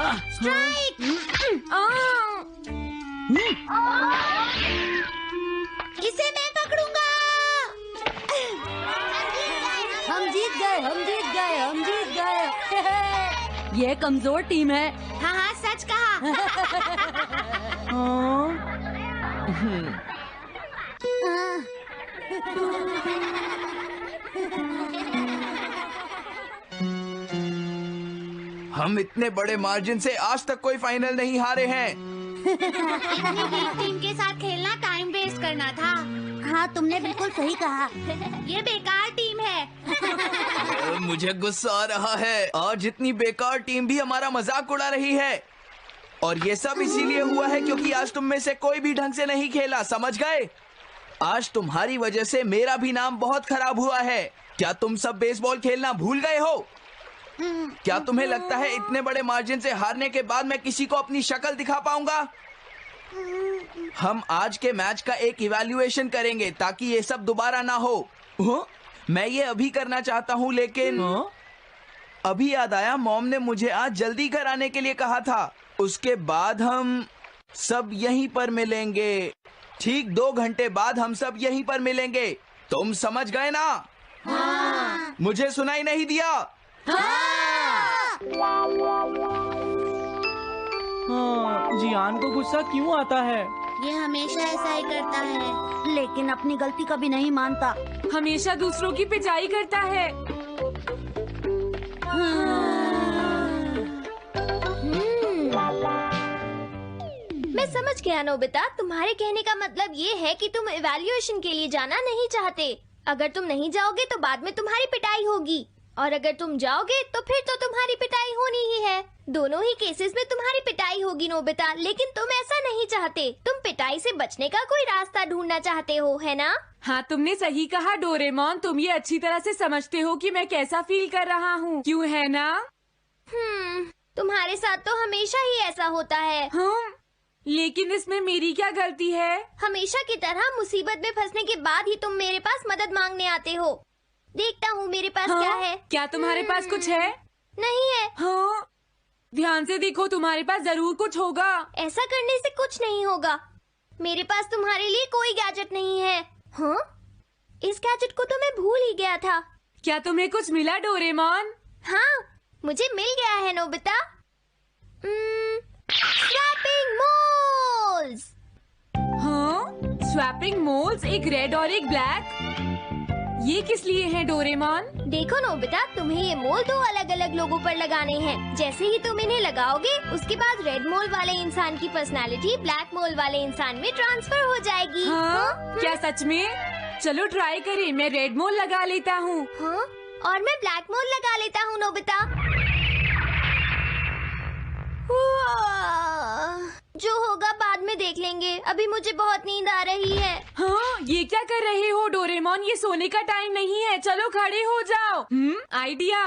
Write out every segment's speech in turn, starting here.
Strike! इसे मैं पकड़ूंगा। हम जीत गए, हम जीत गए, हम जीत गए। ये कमजोर टीम है। हाँ हाँ, सच कहा। हम इतने बड़े मार्जिन से आज तक कोई फाइनल नहीं हारे हैं। इतनी वीक टीम के साथ खेलना टाइम वेस्ट करना था। हाँ, तुमने बिल्कुल सही कहा। ये बेकार टीम है। मुझे गुस्सा आ रहा है। आज इतनी बेकार टीम भी हमारा मजाक उड़ा रही है। और ये सब इसीलिए हुआ है क्योंकि आज तुम में से कोई भी ढंग से नहीं खेला, समझ गए? आज तुम्हारी वजह से मेरा भी नाम बहुत खराब हुआ है। क्या तुम सब बेसबॉल खेलना भूल गए हो? क्या तुम्हें लगता है इतने बड़े मार्जिन से हारने के बाद मैं किसी को अपनी शक्ल दिखा पाऊंगा? हम आज के मैच का एक इवैल्यूएशन करेंगे ताकि ये सब दोबारा ना हो। मैं ये अभी करना चाहता हूँ, लेकिन अभी याद आया मॉम ने मुझे आज जल्दी घर आने के लिए कहा था। उसके बाद हम सब यहीं पर मिलेंगे। ठीक 2 घंटे बाद हम सब यहीं पर मिलेंगे। तुम समझ गए ना? हाँ। मुझे सुनाई नहीं दिया? हाँ, जियान को गुस्सा क्यों आता है? ये हमेशा ऐसा ही करता है। लेकिन अपनी गलती कभी नहीं मानता। हमेशा दूसरों की पिटाई करता है। मैं समझ गया नोबिता, तुम्हारे कहने का मतलब ये है कि तुम इवैल्यूएशन के लिए जाना नहीं चाहते। अगर तुम नहीं जाओगे तो बाद में तुम्हारी पिटाई होगी, और अगर तुम जाओगे तो फिर तो तुम्हारी पिटाई होनी ही है। दोनों ही केसेस में तुम्हारी पिटाई होगी नोबिता, लेकिन तुम ऐसा नहीं चाहते। तुम पिटाई से बचने का कोई रास्ता ढूंढना चाहते हो, है ना? हाँ, तुमने सही कहा डोरेमोन। तुम ये अच्छी तरह से समझते हो कि मैं कैसा फील कर रहा हूँ, क्यों है ना? तुम्हारे साथ तो हमेशा ही ऐसा होता है। लेकिन इसमें मेरी क्या गलती है? हमेशा की तरह मुसीबत में फंसने के बाद ही तुम मेरे पास मदद मांगने आते हो। देखता हूँ मेरे पास क्या है। क्या तुम्हारे पास कुछ है? नहीं है। हाँ, ध्यान से देखो, तुम्हारे पास जरूर कुछ होगा। ऐसा करने से कुछ नहीं होगा। मेरे पास तुम्हारे लिए कोई गैजेट नहीं है। हाँ? इस गैजेट को तो मैं भूल ही गया था। क्या तुम्हें कुछ मिला डोरेमोन? हाँ, मुझे मिल गया है नोबिता। Swapping moles. हाँ, स्वैपिंग मोल्स, एक रेड और एक ब्लैक। ये किस लिए हैं डोरेमोन? देखो नोबिता, तुम्हें ये मोल 2 अलग अलग लोगों पर लगाने हैं। जैसे ही तुम इन्हें लगाओगे, उसके बाद रेड मोल वाले इंसान की पर्सनालिटी ब्लैक मोल वाले इंसान में ट्रांसफर हो जाएगी। हाँ? क्या सच में? चलो ट्राई करें। मैं रेड मोल लगा लेता हूँ। हाँ? और मैं ब्लैक मोल लगा लेता हूँ नोबिता। जो होगा बाद में देख लेंगे। अभी मुझे बहुत नींद आ रही है। हाँ, ये क्या कर रहे हो डोरेमोन? ये सोने का टाइम नहीं है। चलो खड़े हो जाओ। आइडिया।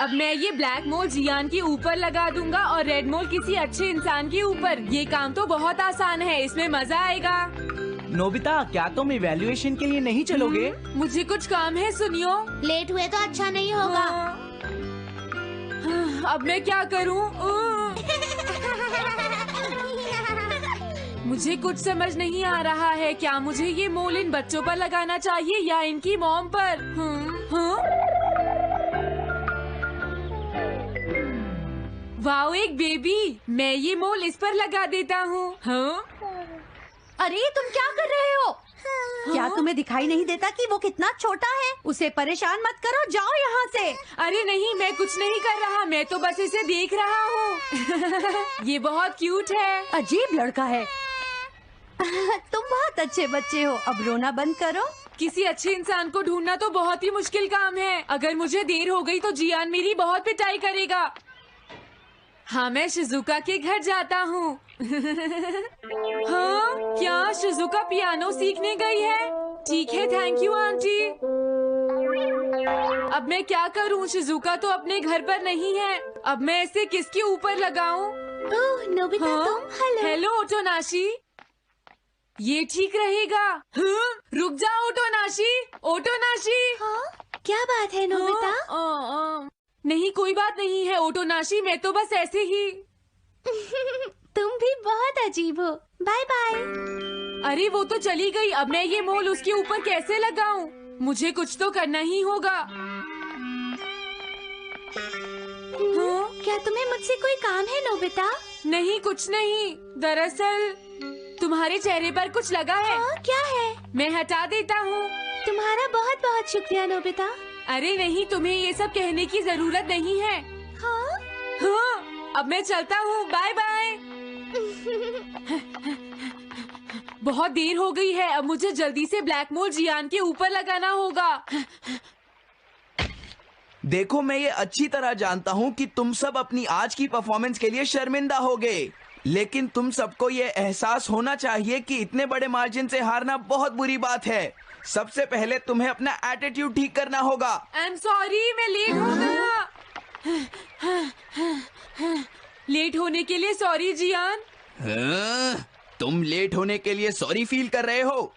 अब मैं ये ब्लैक मोल जियान के ऊपर लगा दूंगा और रेड मोल किसी अच्छे इंसान के ऊपर। ये काम तो बहुत आसान है, इसमें मजा आएगा। नोबिता, क्या तुम इवैल्यूएशन के लिए नहीं चलोगे? मुझे कुछ काम है, सुनियो। लेट हुए तो अच्छा नहीं होगा। अब मैं क्या करूं? मुझे कुछ समझ नहीं आ रहा है। क्या मुझे ये मोल इन बच्चों पर लगाना चाहिए या इनकी मॉम पर? वाओ, एक बेबी। मैं ये मोल इस पर लगा देता हूँ। अरे तुम क्या कर रहे हो? क्या तुम्हें दिखाई नहीं देता कि वो कितना छोटा है? उसे परेशान मत करो, जाओ यहाँ से। अरे नहीं, मैं कुछ नहीं कर रहा। मैं तो बस इसे देख रहा हूँ। ये बहुत क्यूट है। अजीब लड़का है। तुम बहुत अच्छे बच्चे हो। अब रोना बंद करो। किसी अच्छे इंसान को ढूंढना तो बहुत ही मुश्किल काम है। अगर मुझे देर हो गई तो जियान मेरी बहुत पिटाई करेगा। हाँ, मैं शिजुका के घर जाता हूँ। हाँ, क्या शिजुका पियानो सीखने गई है? ठीक है, थैंक यू आंटी। अब मैं क्या करूँ? शिजुका तो अपने घर पर नहीं है। अब मैं इसे किसके ऊपर लगाऊं? ओह नोबिता, हाँ? तुम। हेलो ओटोनाशी। ये ठीक रहेगा। हाँ? रुक जाओ ओटोनाशी। ओटोनाशी। हाँ? क्या बात है नोबिता? नहीं, कोई बात नहीं है ओटोनाशी। मैं तो बस ऐसे ही। तुम भी बहुत अजीब हो। Bye bye. अरे वो तो चली गई, अब मैं ये मोल उसके ऊपर कैसे लगाऊं? मुझे कुछ तो करना ही होगा। हाँ? क्या तुम्हें मुझसे कोई काम है नोबिता? नहीं, कुछ नहीं। दरअसल तुम्हारे चेहरे पर कुछ लगा है। क्या है? मैं हटा देता हूँ। तुम्हारा बहुत बहुत शुक्रिया नोबिता। अरे नहीं, तुम्हें ये सब कहने की जरूरत नहीं है। हाँ? हाँ, अब मैं चलता हूँ। Bye bye. बहुत देर हो गई है, अब मुझे जल्दी से ब्लैक मोल जियान के ऊपर लगाना होगा। देखो, मैं ये अच्छी तरह जानता हूँ कि तुम सब अपनी आज की परफॉर्मेंस के लिए शर्मिंदा होगे, लेकिन तुम सबको ये एहसास होना चाहिए कि इतने बड़े मार्जिन से हारना बहुत बुरी बात है। सबसे पहले तुम्हें अपना एटीट्यूड ठीक करना होगा। आई एम सॉरी, मैं लेट हो गया। लेट होने के लिए सॉरी जियान। हाँ, तुम लेट होने के लिए सॉरी फील कर रहे हो?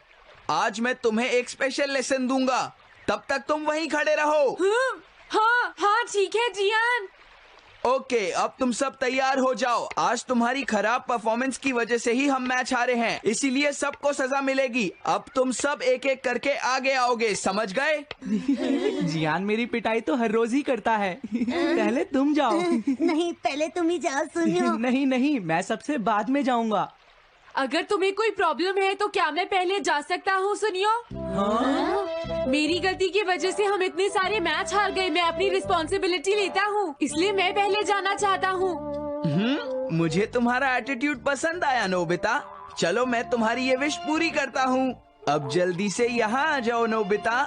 आज मैं तुम्हें एक स्पेशल लेसन दूंगा, तब तक तुम वहीं खड़े रहो। हाँ हाँ ठीक है जियान। ओके, अब तुम सब तैयार हो जाओ। आज तुम्हारी खराब परफॉर्मेंस की वजह से ही हम मैच हारे हैं, इसीलिए सबको सजा मिलेगी। अब तुम सब एक एक करके आगे आओगे, समझ गए? जियान मेरी पिटाई तो हर रोज ही करता है। पहले तुम जाओ। नहीं, पहले तुम ही जाओ सुनियो। नहीं नहीं, मैं सबसे बाद में जाऊंगा। अगर तुम्हें कोई प्रॉब्लम है तो क्या मैं पहले जा सकता हूँ? सुनियो, मेरी गलती की वजह से हम इतने सारे मैच हार गए। मैं अपनी रिस्पॉन्सिबिलिटी लेता हूँ, इसलिए मैं पहले जाना चाहता हूँ। मुझे तुम्हारा एटीट्यूड पसंद आया नोबिता। चलो, मैं तुम्हारी ये विश पूरी करता हूँ। अब जल्दी से यहाँ आ जाओ नोबिता।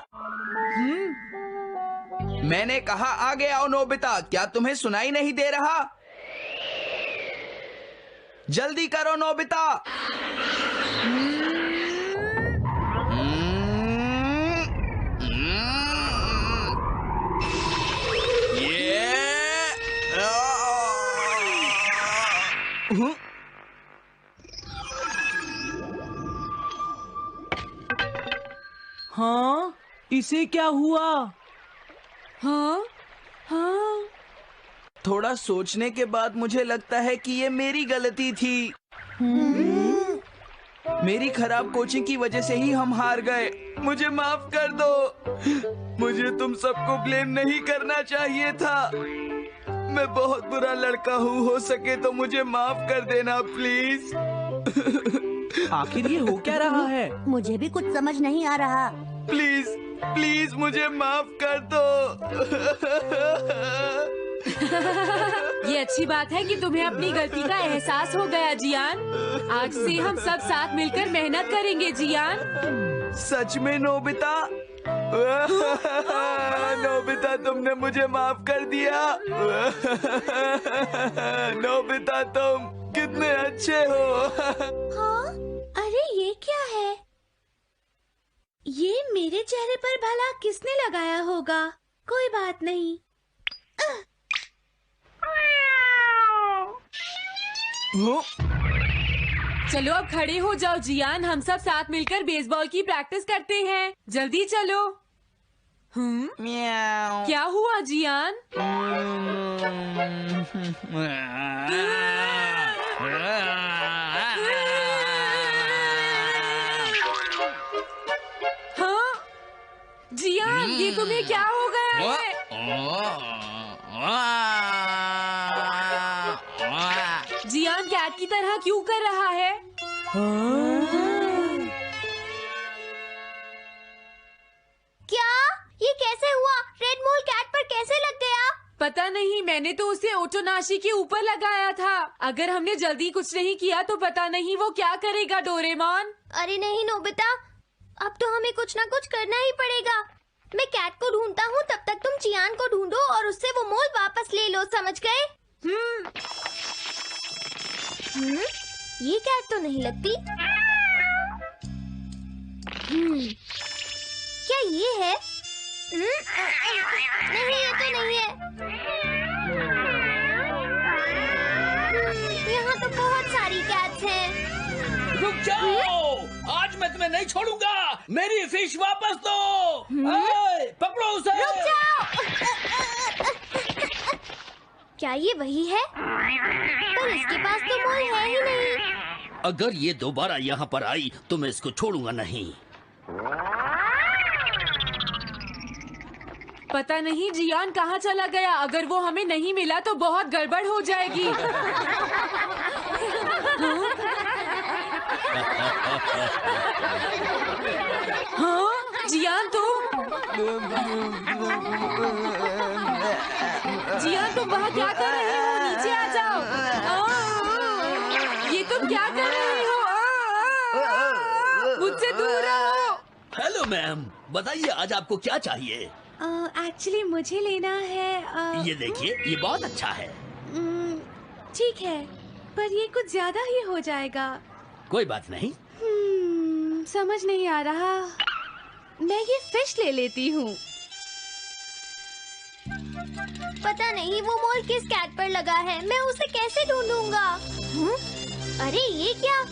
मैंने कहा आगे आओ नोबिता, क्या तुम्हें सुनाई नहीं दे रहा? जल्दी करो नोबिता। हाँ, इसे क्या हुआ? हाँ हाँ, थोड़ा सोचने के बाद मुझे लगता है कि ये मेरी गलती थी। मेरी खराब कोचिंग की वजह से ही हम हार गए। मुझे माफ कर दो। मुझे तुम सबको ब्लेम नहीं करना चाहिए था। मैं बहुत बुरा लड़का हूँ, हो सके तो मुझे माफ कर देना प्लीज। आखिर ये हो क्या रहा है? मुझे भी कुछ समझ नहीं आ रहा। प्लीज प्लीज मुझे माफ कर दो। ये अच्छी बात है कि तुम्हें अपनी गलती का एहसास हो गया जियान। आज से हम सब साथ मिलकर मेहनत करेंगे जियान। सच में नोबिता? नोबिता, तुमने मुझे माफ कर दिया। नोबिता, तुम कितने अच्छे हो। हाँ? अरे ये क्या है? ये मेरे चेहरे पर भला किसने लगाया होगा? कोई बात नहीं। चलो अब खड़े हो जाओ जियान, हम सब साथ मिलकर बेसबॉल की प्रैक्टिस करते हैं। जल्दी चलो। म्याऊ। क्या हुआ जियान? हाँ जियान, ये तुम्हें क्या हो गया है? जियान कैट की तरह क्यों कर रहा है? क्या? ये कैसे हुआ? रेड मोल कैट पर कैसे लग गया? पता नहीं, मैंने तो उसे ओटोनाशी के ऊपर लगाया था। अगर हमने जल्दी कुछ नहीं किया तो पता नहीं वो क्या करेगा डोरेमोन। अरे नहीं नोबिता, अब तो हमें कुछ ना कुछ करना ही पड़ेगा। मैं कैट को ढूंढता हूँ, तब तक तुम चियान को ढूंढो और उससे वो मोल वापस ले लो, समझ गए? ये कैट तो नहीं लगती। क्या ये है? नहीं, ये तो नहीं है। यहाँ तो बहुत सारी कैट्स हैं। रुक जाओ, आज मैं तुम्हें नहीं छोड़ूंगा। मेरी फिश वापस दो। पकड़ो उसे। रुक जाओ। क्या ये वही है? पर इसके पास तो मोल है ही नहीं। अगर ये दोबारा यहाँ पर आई तो मैं इसको छोड़ूंगा नहीं। पता नहीं जियान कहाँ चला गया। अगर वो हमें नहीं मिला तो बहुत गड़बड़ हो जाएगी। हाँ जियान तुम वहाँ क्या कर रहे हो? नीचे आ जाओ। ये तुम क्या कर रहे हो? मुझसे दूर रहो। हेलो मैम, बताइए आज आपको क्या चाहिए? एक्चुअली मुझे लेना है ये देखिए, ये बहुत अच्छा है। ठीक है, पर ये कुछ ज्यादा ही हो जाएगा। कोई बात नहीं। समझ नहीं आ रहा। मैं ये फिश ले लेती हूँ। पता नहीं वो मोल किस कैट पर लगा है। मैं उसे कैसे ढूंढूंगा? अरे ये क्या?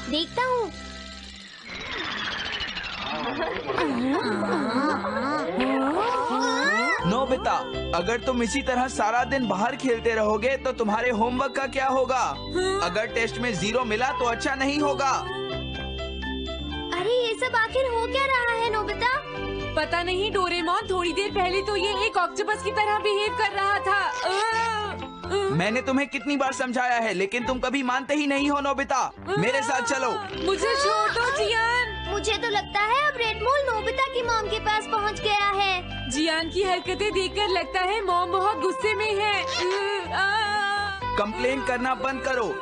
देखता हूँ। नोबिता, अगर तुम इसी तरह सारा दिन बाहर खेलते रहोगे तो तुम्हारे होमवर्क का क्या होगा? अगर टेस्ट में 0 मिला तो अच्छा नहीं होगा। अरे ये सब आखिर हो क्या रहा है नोबिता? पता नहीं डोरेमोन, थोड़ी देर पहले तो ये एक ऑक्टोपस की तरह बिहेव कर रहा था। मैंने तुम्हें कितनी बार समझाया है, लेकिन तुम कभी मानते ही नहीं हो। नोबिता, मेरे साथ चलो। मुझे छोड़ दो जियान। मुझे तो लगता है अब रेड मोल नोबिता की मॉम के पास पहुंच गया है। जियान की हरकतें देखकर लगता है मॉम बहुत गुस्से में है। कंप्लेन करना बंद करो।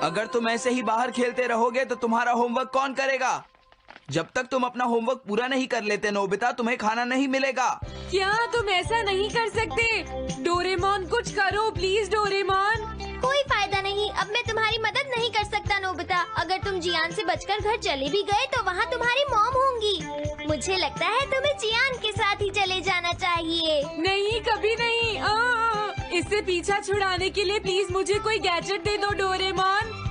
अगर तुम ऐसे ही बाहर खेलते रहोगे तो तुम्हारा होमवर्क कौन करेगा? जब तक तुम अपना होमवर्क पूरा नहीं कर लेते नोबिता, तुम्हें खाना नहीं मिलेगा। क्या तुम ऐसा नहीं कर सकते? डोरेमोन कुछ करो प्लीज डोरेमोन। कोई फायदा नहीं, अब मैं तुम्हारी मदद नहीं कर सकता नोबिता। अगर तुम जियान से बचकर घर चले भी गए तो वहाँ तुम्हारी मॉम होंगी। मुझे लगता है तुम्हें जियान के साथ ही चले जाना चाहिए। नहीं, कभी नहीं। इससे पीछा छुड़ाने के लिए प्लीज मुझे कोई गैजेट दे दो डोरेमोन।